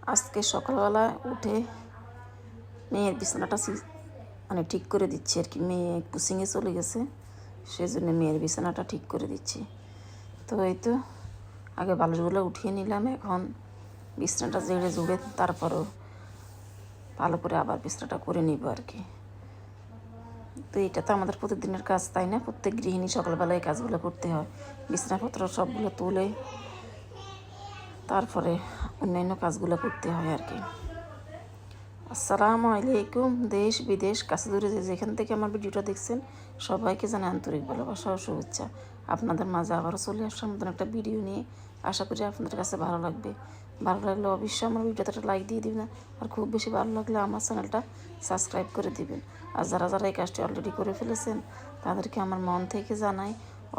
আজকে সকালবেলা উঠে মেয়ের বিছানাটা মানে ঠিক করে দিচ্ছি আর কি। মেয়ে কোচিংয়ে চলে গেছে, সেই জন্য মেয়ের বিছানাটা ঠিক করে দিচ্ছি। তো এই তো আগে বালিশগুলো উঠিয়ে নিলাম, এখন বিছানাটা জেড়ে জুড়ে তারপরও ভালো করে আবার বিছানাটা করে নিব আর কি। তো এটা তো আমাদের প্রতিদিনের কাজ, তাই না? প্রত্যেক গৃহিণী সকালবেলা এই কাজগুলো করতে হয়। বিছানাপত্র সবগুলো তুলে তারপরে অন্যান্য কাজগুলো করতে হয় আর কি। আসসালামু আলাইকুম। দেশ বিদেশ কাছে দূরে যেখান থেকে আমার ভিডিওটা দেখছেন সবাইকে জানাই আন্তরিক ভালোবাসা ও শুভেচ্ছা। আপনাদের মাঝে আবারও চলে আসলাম নতুন একটা ভিডিও নিয়ে। আশা করি আপনাদের কাছে ভালো লাগবে। ভালো লাগলে অবশ্যই আমার ভিডিওতে একটা লাইক দিয়ে দিবেন, আর খুব বেশি ভালো লাগলে আমার চ্যানেলটা সাবস্ক্রাইব করে দিবেন। আর যারা যারা এই কাজটি অলরেডি করে ফেলেছেন তাদেরকে আমার মন থেকে জানাই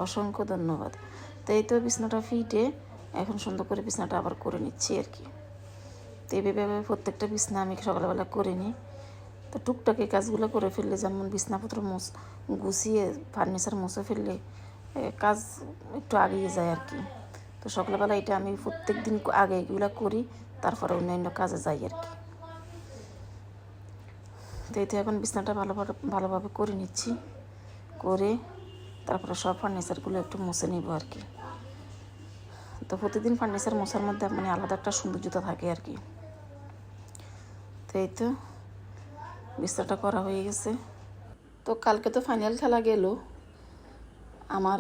অসংখ্য ধন্যবাদ। তো এই তো বিছানাটা ফিটে এখন সুন্দর করে বিছানাটা আবার করে নিচ্ছি আর কি। তো এইভাবে প্রত্যেকটা বিছনা আমি সকালবেলা করে নিই। তো টুকটাক এই কাজগুলো করে ফেললে, যেমন বিছনাপত্র গুছিয়ে ফার্নিচার মুছে ফেললে কাজ একটু আগিয়ে যায় আর কি। তো সকালবেলা এটা আমি প্রত্যেক দিন আগে এগুলো করি, তারপরে অন্যান্য কাজে যাই আর কি। তো এতে এখন বিছনাটা ভালোভাবে করে নিচ্ছি, করে তারপরে সব ফার্নিচারগুলো একটু মুছে নিব আর কি। তো প্রতিদিন ফার্নিচার মোছার মধ্যে মানে আলাদা একটা সৌন্দর্যতা থাকে আর কি। তো এই তো বিছনাটা করা হয়ে গেছে। তো কালকে তো ফাইনাল খেলা গেল। আমার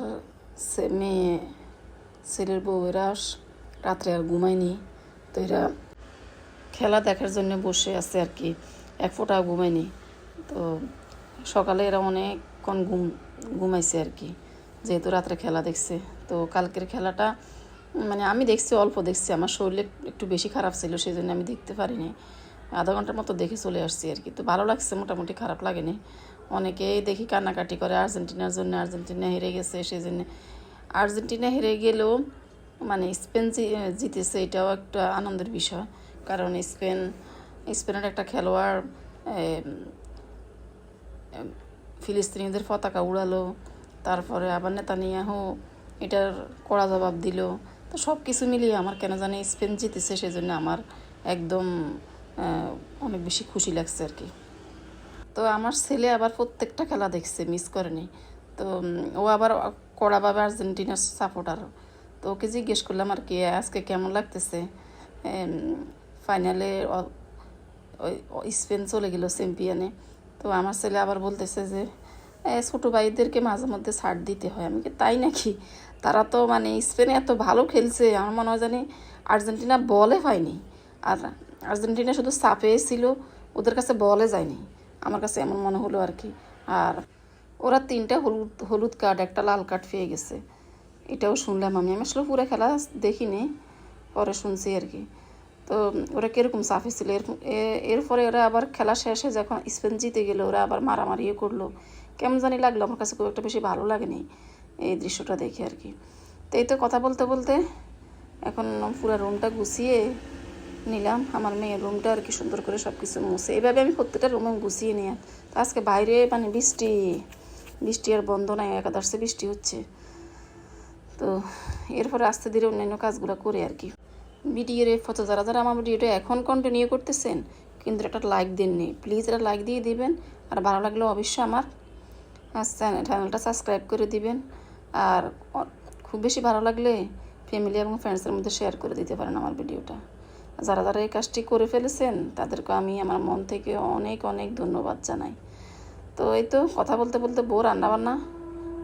মেয়ে ছেলের বউয়েরা রাত্রে আর ঘুমায়নি, তো এরা খেলা দেখার জন্য বসে আছে আর কি, এক ফোঁটাও ঘুমায়নি। তো সকালে এরা অনেকক্ষণ ঘুমাইছে আর কি, যেহেতু রাত্রে খেলা দেখছে। তো কালকের খেলাটা মানে আমি দেখছি, অল্প দেখছি, আমার শরীরে একটু বেশি খারাপ ছিল, সেই জন্য আমি দেখতে পারিনি। আধা ঘন্টার মতো দেখে চলে আসছি আর কি। তো ভালো লাগছে, মোটামুটি খারাপ লাগেনি। অনেকেই দেখি কান্নাকাটি করে আর্জেন্টিনার জন্য, আর্জেন্টিনা হেরে গেছে সেই জন্য। আর্জেন্টিনা হেরে গেলেও মানে স্পেন জিতেছে, এটাও একটা আনন্দের বিষয়। কারণ স্পেনের একটা খেলোয়াড় ফিলিস্তিনিদের পতাকা উড়ালো, তারপরে আবার নেতানিয়াহু এটার কড়া জবাব দিল। তো সব কিছু মিলিয়ে আমার কেন জানি স্পেন জিতেছে, সেই জন্য আমার একদম অনেক বেশি খুশি লাগছে আর কি। তো আমার ছেলে আবার প্রত্যেকটা খেলা দেখছে, মিস করেনি। তো ও আবার কড়াভাবে আর্জেন্টিনার সাপোর্টার। তো ওকে জিজ্ঞেস করলাম আর কি, আজকে কেমন লাগতেছে, ফাইনালে স্পেন চলে গেল চ্যাম্পিয়নে। তো আমার ছেলে আবার বলতেছে যে ছোটো ভাইদেরকে মাঝে মধ্যে ছাড় দিতে হয়। আমি কি তাই নাকি? তারা তো মানে স্পেনে এত ভালো খেলছে, আমার মনে হয় জানি আর্জেন্টিনা বলে পায়নি। আর আর্জেন্টিনা শুধু চাপে ছিল, ওদের কাছে বলে যায়নি, আমার কাছে এমন মনে হলো আর কি। আর ওরা 3টা হলুদ কার্ড, একটা লাল কার্ড পেয়ে গেছে, এটাও শুনলাম। আমি আসলে পুরো খেলা দেখিনি, পরে শুনছি আর কি। তো ওরা কীরকম চাপে ছিল। এরপরে ওরা আবার খেলা শেষে যখন স্পেন জিতে গেলো, ওরা আবার মারামারিও করলো, কেমন জানি লাগলো। আমার কাছে খুব একটা বেশি ভালো লাগেনি এই দৃশ্যটা দেখে আর কি। তো এই তো কথা বলতে বলতে এখন পুরো রুমটা গুছিয়ে নিলাম। আমার মেয়ের রুমটা আর কি সুন্দর করে সব কিছু মুছে, এইভাবে আমি প্রত্যেকটা রুমে গুছিয়ে নিই। তো আজকে বাইরে মানে বৃষ্টি আর বন্ধ নাই, একাদশে বৃষ্টি হচ্ছে। তো এরপরে আস্তে ধীরে অন্যান্য কাজগুলো করে আর কি। ভিডিওর ফটো যারা যারা আমার ভিডিওটা এখন কন্টিনিউ করতেছেন কিন্তু একটা লাইক দেননি, প্লিজ একটা লাইক দিয়ে দিবেন। আর ভালো লাগলে অবশ্যই আমার চ্যানেলটা সাবস্ক্রাইব করে দিবেন। আর খুব বেশি ভালো লাগলে ফ্যামিলি এবং ফ্রেন্ডসের মধ্যে শেয়ার করে দিতে পারেন আমার ভিডিওটা। যারা যারা এই কাজটি করে ফেলেছেন তাদেরকে আমি আমার মন থেকে অনেক অনেক ধন্যবাদ জানাই। তো এই তো কথা বলতে বলতে বউ রান্নাবান্না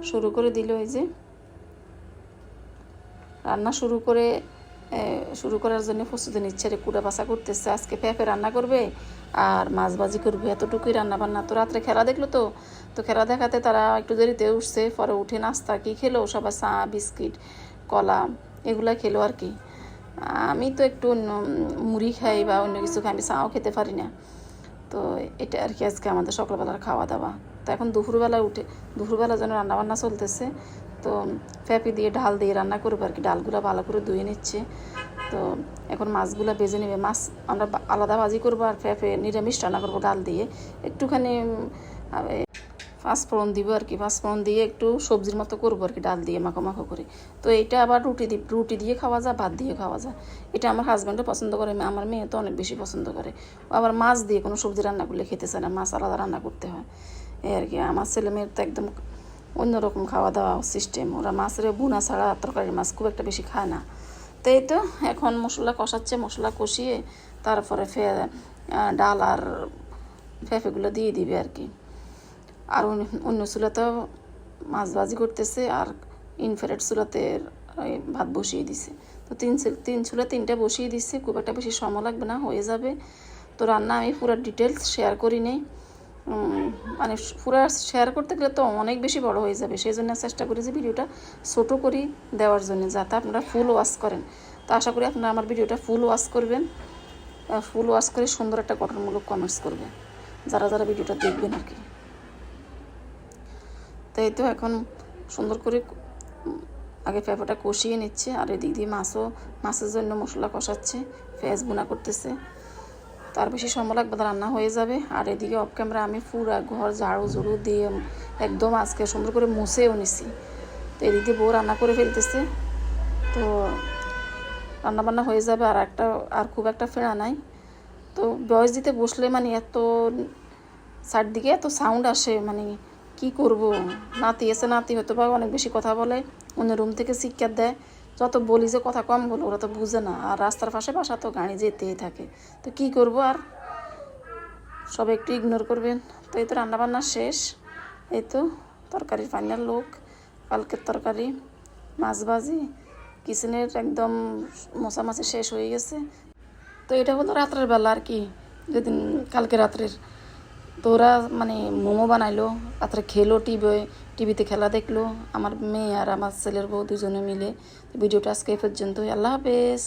শুরু করে দিল। এই যে রান্না শুরু করার জন্য প্রস্তুতি নিচ্ছে, কুড়া বাছা করতেছে। আজকে পেঁপে রান্না করবে আর মাছ ভাজি করবে, এতটুকুই রান্নাবান্না। তো রাত্রে খেলা দেখলো, তো খেলা দেখাতে তারা একটু দেরিতে উঠছে। পরে উঠে নাস্তা কী খেলো, সবাই চা বিস্কিট কলা এগুলো খেলো আর কি। আমি তো একটু মুড়ি খাই বা অন্য কিছু খাই, আমি চাও খেতে পারি না। তো এটা আর কি আজকে আমাদের সকালবেলার খাওয়া দাওয়া। তো এখন দুপুরবেলা যেন রান্নাবান্না চলতেছে। তো পেঁপে দিয়ে ডাল দিয়ে রান্না করবো আর কি। ডালগুলো ভালো করে ধুয়ে নিচ্ছে। তো এখন মাছগুলো ভেজে নেবে। মাছ আমরা আলাদা ভাজি করবো, আর পেঁপে নিরামিষ রান্না করবো ডাল দিয়ে। একটুখানি পাঁচফোড়ন দিব আর কি, পাঁচফোড়ন দিয়ে একটু সবজির মতো করবো আর কি, ডাল দিয়ে মাখো মাখো করে। তো এইটা আবার রুটি দিয়ে খাওয়া যায়, ভাত দিয়ে খাওয়া যায়। এটা আমার হাজব্যান্ডও পছন্দ করে, আমার মেয়ে তো অনেক বেশি পছন্দ করে। ও আবার মাছ দিয়ে কোনো সবজি রান্না করলে খেতে চায় না, মাছ আলাদা রান্না করতে হয় এই আর কি। আমার ছেলে মেয়ের তো একদম অন্যরকম খাওয়া দাওয়া সিস্টেম, ওরা মাছের বুনা ছাড়া তরকারি মাছ খুব একটা বেশি খায় না। তো এই তো এখন মশলা কষাচ্ছে, মশলা কষিয়ে তারপরে ডাল আর ফেফেগুলো দিয়ে দিবে আর কি। আর অন্য চুলাতেও মাছ ভাজি করতেছে, আর ইনফ্রারেড চুলাতে ভাত বসিয়ে দিছে। তো তিন চুলা তিনটা বসিয়ে দিচ্ছে, খুব একটা বেশি সময় লাগবে না, হয়ে যাবে। তো রান্না আমি পুরো ডিটেলস শেয়ার করি নেই, মানে পুরো শেয়ার করতে গেলে তো অনেক বেশি বড় হয়ে যাবে, সেই জন্য চেষ্টা করি যে ভিডিওটা ছোটো করি দেওয়ার জন্য, যাতে আপনারা ফুল ওয়াচ করেন। তো আশা করি আপনারা আমার ভিডিওটা ফুল ওয়াচ করবেন, ফুল ওয়াচ করে সুন্দর একটা গঠনমূলক কমেন্টস করবেন যারা যারা ভিডিওটা দেখবেন আর কি। তো এই তো এখন সুন্দর করে আগে পেঁপেটা কষিয়ে নিচ্ছে, আর এদিক দিয়ে মাছের জন্য মশলা কষাচ্ছে, পেঁয়াজ বোনা করতেছে। তার বেশি সময় লাগবে, রান্না হয়ে যাবে। আর এদিকে অফ ক্যামেরা আমি পুরা ঘর ঝাড়ু দিয়ে একদম আজকে সুন্দর করে মুছেও নিছি। তো এদিক দিয়ে বউ রান্না করে ফেলতেছে। তো রান্নাবান্না হয়ে যাবে, আর খুব একটা ফেরা নাই। তো ভয়েস দিতে বসলে মানে এত চারদিকে এত সাউন্ড আসে, মানে কি করব। নাতি হয়তো বা অনেক বেশি কথা বলে, অন্য রুম থেকে শিক্ষা দেয়। যত বলি যে কথা কম বলো, ওরা তো বুঝে না। আর রাস্তার পাশে বাসা, তো গাড়ি যেতেই থাকে। তো কি করব, আর সবাই একটু ইগনোর করবেন। তো এই তো রান্নাবান্না শেষ। এই তো তরকারির ফাইনাল লোক, কালকের তরকারি, মাছ ভাজি, কিচেনের একদম মোছামাছি শেষ হয়ে গেছে। তো এটা হলো রাত্রের বেলা আর কি, যেদিন কালকে রাত্রের। তো ওরা মানে মোমো বানাইলো, রাত্রে খেলো, টিভিতে খেলা দেখলো আমার মেয়ে আর আমার ছেলের বউ দুজনে মিলে। ভিডিওটা আজকে এই পর্যন্তই। আল্লাহ হাফেজ।